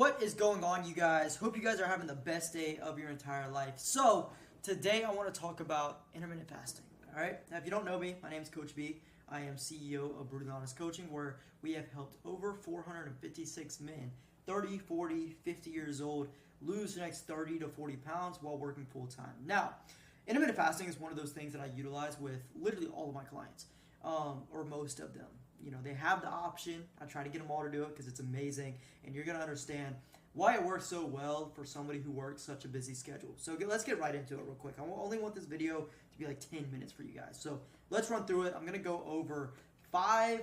What is going on, you guys? Hope you guys are having the best day of your entire life. So, today I want to talk about intermittent fasting. All right? Now, if you don't know me, my name is Coach B. I am CEO of Brutally Honest Coaching, where we have helped over 456 men, 30, 40, 50 years old, lose the next 30 to 40 pounds while working full time. Now, intermittent fasting is one of those things that I utilize with literally all of my clients, or most of them. You know, they have the option. I try to get them all to do it because it's amazing, and you're going to understand why it works so well for somebody who works such a busy schedule. So let's get right into it real quick. I only want this video to be like 10 minutes for you guys. So let's run through it. I'm going to go over 5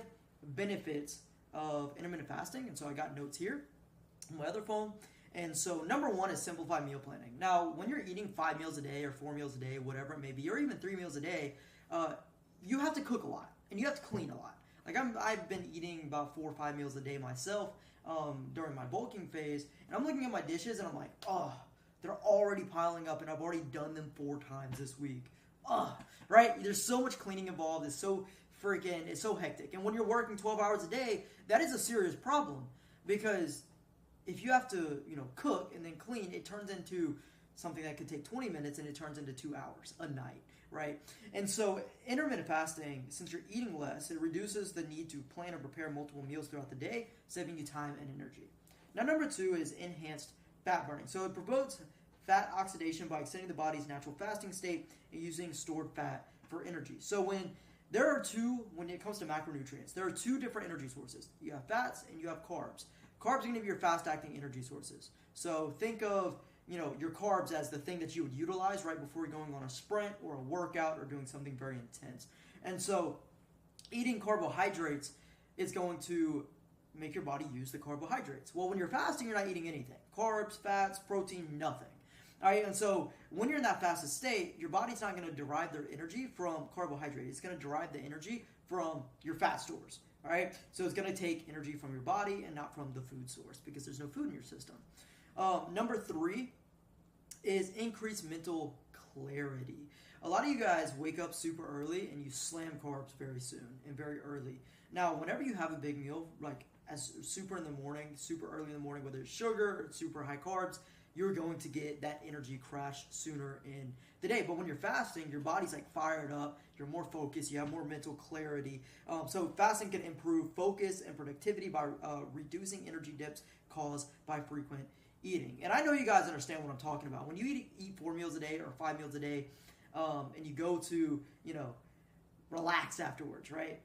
benefits of intermittent fasting. And so I got notes here on my other phone. And so number 1 is simplify meal planning. Now, when you're eating 5 meals a day or 4 meals a day, whatever it may be, or even 3 meals a day, you have to cook a lot and you have to clean a lot. Like I've been eating about 4 or 5 meals a day myself during my bulking phase, and I'm looking at my dishes and I'm like, oh, they're already piling up, and I've already done them 4 times this week. Right? There's so much cleaning involved. It's so hectic. And when you're working 12 hours a day, that is a serious problem, because if you have to, cook and then clean, it turns into something that could take 20 minutes and it turns into 2 hours a night, right? And so intermittent fasting, since you're eating less, it reduces the need to plan and prepare multiple meals throughout the day, saving you time and energy. Now, number 2 is enhanced fat burning. So it promotes fat oxidation by extending the body's natural fasting state and using stored fat for energy. So when it comes to macronutrients, there are 2 different energy sources. You have fats and you have carbs. Carbs are going to be your fast-acting energy sources. So think of your carbs as the thing that you would utilize right before you're going on a sprint or a workout or doing something very intense. And so eating carbohydrates is going to make your body use the carbohydrates. Well, when you're fasting, you're not eating anything. Carbs, fats, protein, nothing. All right, and so when you're in that fasted state, your body's not going to derive their energy from carbohydrates. It's going to derive the energy from your fat stores. All right, so it's going to take energy from your body and not from the food source, because there's no food in your system. Number 3 is increased mental clarity. A lot of you guys wake up super early and you slam carbs very soon and very early. Now, whenever you have a big meal, like as super early in the morning, whether it's sugar or super high carbs, you're going to get that energy crash sooner in the day. But when you're fasting, your body's like fired up, you're more focused, you have more mental clarity. So fasting can improve focus and productivity by reducing energy dips caused by frequent eating. And I know you guys understand what I'm talking about. When you eat 4 meals a day or 5 meals a day, and you go to, relax afterwards, right?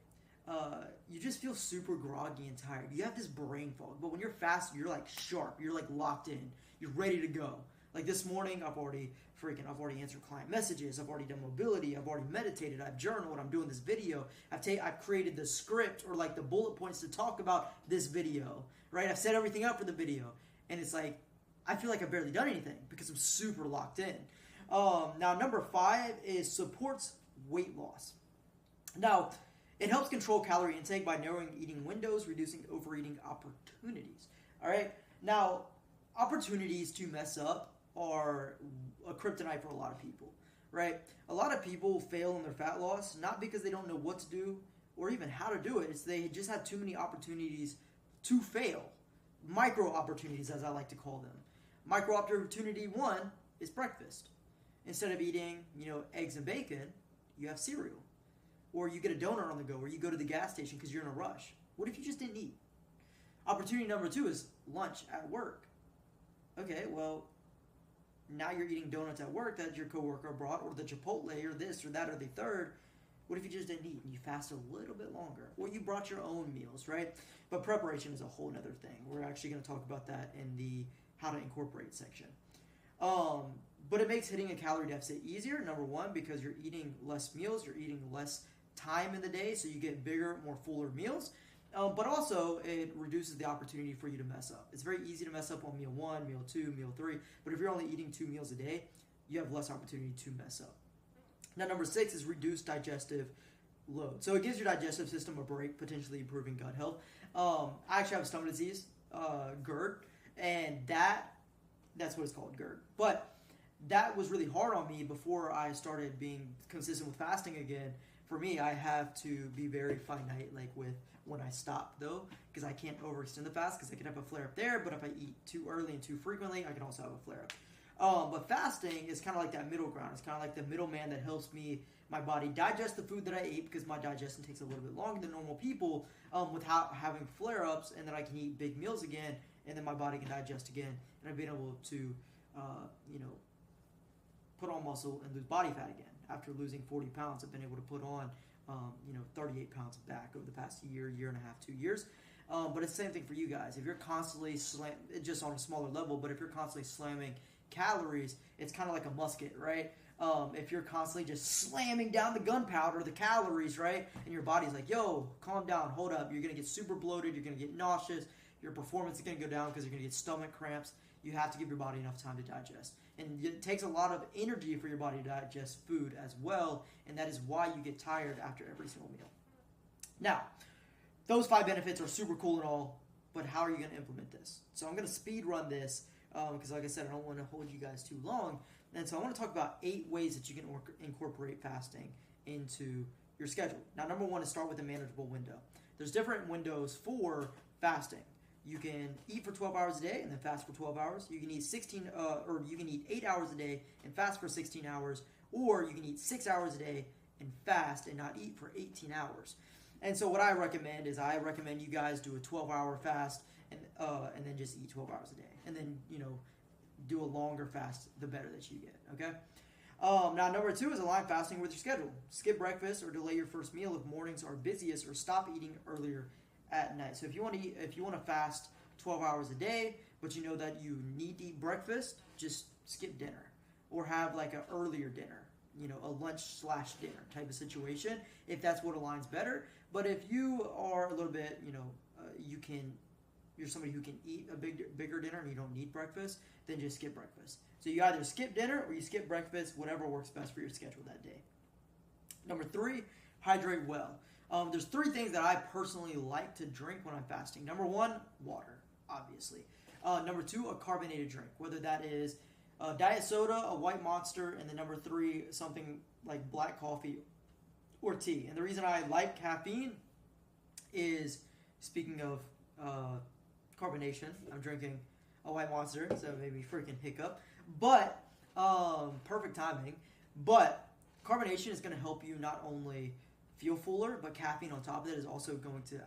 You just feel super groggy and tired. You have this brain fog. But when you're fasting, you're like sharp. You're like locked in. You're ready to go. Like this morning, I've already answered client messages. I've already done mobility. I've already meditated. I've journaled. I'm doing this video. I've created the script, or like the bullet points to talk about this video, right? I've set everything up for the video. And it's like, I feel like I've barely done anything because I'm super locked in. Now, number 5 is supports weight loss. Now, it helps control calorie intake by narrowing eating windows, reducing overeating opportunities. All right. Now, opportunities to mess up are a kryptonite for a lot of people, right? A lot of people fail in their fat loss, not because they don't know what to do or even how to do it. It's they just have too many opportunities to fail. Micro opportunities, as I like to call them. Micro opportunity 1 is breakfast. Instead of eating, eggs and bacon, you have cereal. Or you get a donut on the go, or you go to the gas station because you're in a rush. What if you just didn't eat? Opportunity number 2 is lunch at work. Okay, well, now you're eating donuts at work that your coworker brought, or the Chipotle, or this, or that, or the third. What if you just didn't eat and you fast a little bit longer? Or you brought your own meals, right? But preparation is a whole other thing. We're actually going to talk about that in the how to incorporate section. But it makes hitting a calorie deficit easier, number 1, because you're eating less meals, you're eating less time in the day, so you get bigger, more fuller meals. But also, it reduces the opportunity for you to mess up. It's very easy to mess up on meal 1, meal 2, meal 3. But if you're only eating 2 meals a day, you have less opportunity to mess up. Now, number 6 is reduced digestive load. So it gives your digestive system a break, potentially improving gut health. I actually have stomach disease, GERD, and that's what it's called, GERD. But that was really hard on me before I started being consistent with fasting again, For me, I have to be very finite, like with when I stop though, because I can't overextend the fast because I can have a flare up there. But if I eat too early and too frequently, I can also have a flare up. But fasting is kind of like that middle ground. It's kind of like the middleman that helps my body digest the food that I ate, because my digestion takes a little bit longer than normal people, without having flare ups, and then I can eat big meals again, and then my body can digest again, and I've been able to, put on muscle and lose body fat again. After losing 40 pounds, I've been able to put on, 38 pounds back over the past year and a half, 2 years. But it's the same thing for you guys. If you're constantly just on a smaller level, but if you're constantly slamming calories, it's kind of like a musket, right? If you're constantly just slamming down the gunpowder, the calories, right? And your body's like, yo, calm down, hold up. You're going to get super bloated. You're going to get nauseous. Your performance is going to go down because you're going to get stomach cramps. You have to give your body enough time to digest. And it takes a lot of energy for your body to digest food as well. And that is why you get tired after every single meal. Now, those 5 benefits are super cool and all, but how are you going to implement this? So I'm going to speed run this because, like I said, I don't want to hold you guys too long. And so I want to talk about 8 ways that you can incorporate fasting into your schedule. Now, number 1 is start with a manageable window. There's different windows for fasting. You can eat for 12 hours a day and then fast for 12 hours. You can eat 8 hours a day and fast for 16 hours, or you can eat 6 hours a day and fast and not eat for 18 hours. And so what I recommend is you guys do a 12-hour fast and then just eat 12 hours a day, and then do a longer fast the better that you get. Okay. Now, number 2 is align fasting with your schedule. Skip breakfast or delay your first meal if mornings are busiest, or stop eating earlier at night. So if you want to fast 12 hours a day, but you know that you need to eat breakfast, just skip dinner or have like an earlier dinner, a lunch/dinner type of situation, if that's what aligns better. But if you are a little bit, you're somebody who can eat a bigger dinner and you don't need breakfast, then just skip breakfast. So you either skip dinner or you skip breakfast, whatever works best for your schedule that day. Number 3, hydrate well. There's 3 things that I personally like to drink when I'm fasting. Number 1, water, obviously. Number 2, a carbonated drink, whether that is diet soda, a white Monster, and then number 3, something like black coffee or tea. And the reason I like caffeine is, speaking of carbonation, I'm drinking a white Monster, so maybe freaking hiccup. But, perfect timing. But carbonation is going to help you not only feel fuller, but caffeine on top of it is also going to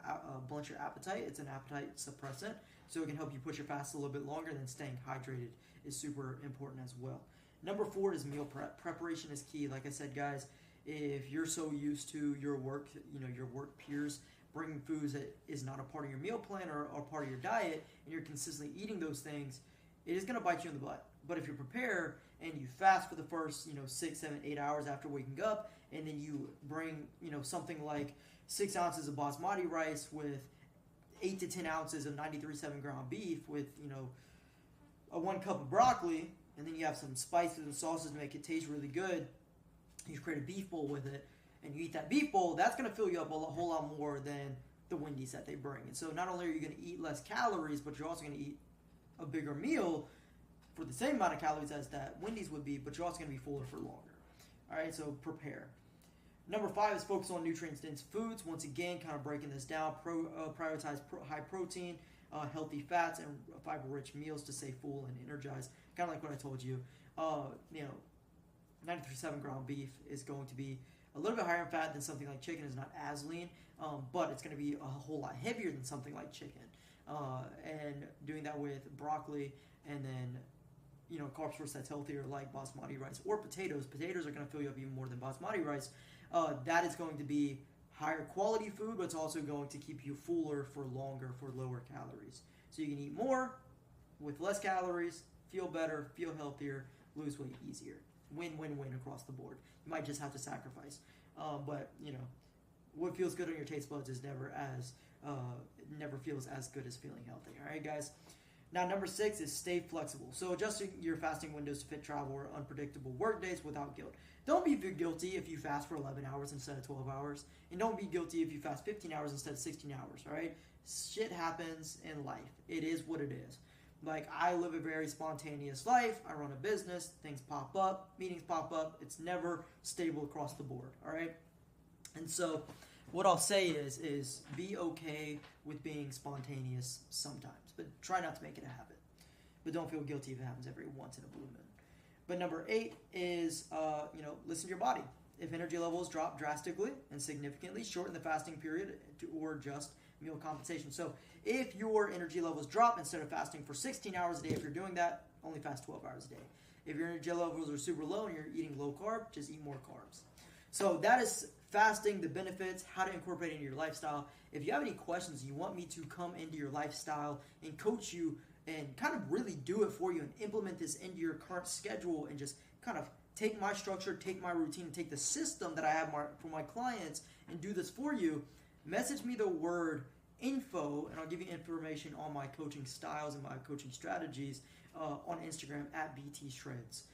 blunt your appetite. It's an appetite suppressant, so it can help you push your fast a little bit longer. Than staying hydrated is super important as well. Number 4 is meal prep. Preparation is key. Like I said, guys, if you're so used to your work peers bringing foods that is not a part of your meal plan or part of your diet, and you're consistently eating those things, it is going to bite you in the butt. But if you prepare and you fast for the first 6, 7, 8 hours after waking up, and then you bring something like 6 ounces of basmati rice with 8 to 10 ounces of 93.7 ground beef with a 1 cup of broccoli, and then you have some spices and sauces to make it taste really good. You create a beef bowl with it, and you eat that beef bowl. That's going to fill you up a whole lot more than the Wendy's that they bring. And so not only are you going to eat less calories, but you're also going to eat a bigger meal for the same amount of calories as that Wendy's would be, but you're also going to be fuller for longer. All right, so prepare. Number 5 is focus on nutrient-dense foods. Once again, kind of breaking this down, prioritize high protein, healthy fats, and fiber-rich meals to stay full and energized. Kind of like what I told you. 93.7 ground beef is going to be a little bit higher in fat than something like chicken. Is not as lean, but it's going to be a whole lot heavier than something like chicken. And doing that with broccoli and then carb source that's healthier like basmati rice or potatoes. Potatoes are going to fill you up even more than basmati rice. That is going to be higher quality food, but it's also going to keep you fuller for longer for lower calories. So you can eat more with less calories, feel better, feel healthier, lose weight easier. Win-win-win across the board. You might just have to sacrifice. But what feels good on your taste buds is never feels as good as feeling healthy. All right, guys? Now, number 6 is stay flexible. So adjusting your fasting windows to fit travel or unpredictable work days without guilt. Don't be guilty if you fast for 11 hours instead of 12 hours. And don't be guilty if you fast 15 hours instead of 16 hours, all right? Shit happens in life. It is what it is. Like, I live a very spontaneous life. I run a business. Things pop up. Meetings pop up. It's never stable across the board, all right? And so what I'll say is be okay with being spontaneous sometimes, but try not to make it a habit. But don't feel guilty if it happens every once in a blue moon. But number 8 is, listen to your body. If energy levels drop drastically and significantly, shorten the fasting period or adjust meal compensation. So if your energy levels drop, instead of fasting for 16 hours a day, if you're doing that, only fast 12 hours a day. If your energy levels are super low and you're eating low carb, just eat more carbs. So that is fasting, the benefits, how to incorporate it into your lifestyle. If you have any questions, you want me to come into your lifestyle and coach you and kind of really do it for you and implement this into your current schedule and just kind of take my structure, take my routine, and take the system that I have for my clients and do this for you, message me the word info and I'll give you information on my coaching styles and my coaching strategies on Instagram at BT Shreds.